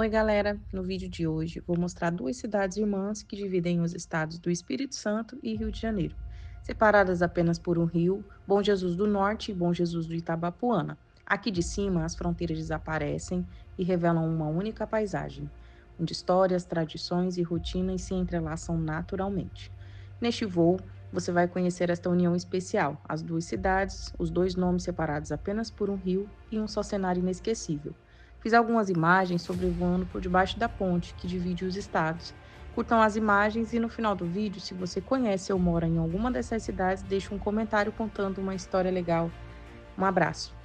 Oi, galera! No vídeo de hoje, vou mostrar duas cidades irmãs que dividem os estados do Espírito Santo e Rio de Janeiro, separadas apenas por um rio, Bom Jesus do Norte e Bom Jesus do Itabapoana. Aqui de cima, as fronteiras desaparecem e revelam uma única paisagem, onde histórias, tradições e rotinas se entrelaçam naturalmente. Neste voo, você vai conhecer esta união especial, as duas cidades, os dois nomes separados apenas por um rio e um só cenário inesquecível. Fiz algumas imagens sobrevoando por debaixo da ponte que divide os estados. Curtam as imagens e no final do vídeo, se você conhece ou mora em alguma dessas cidades, deixe um comentário contando uma história legal. Um abraço.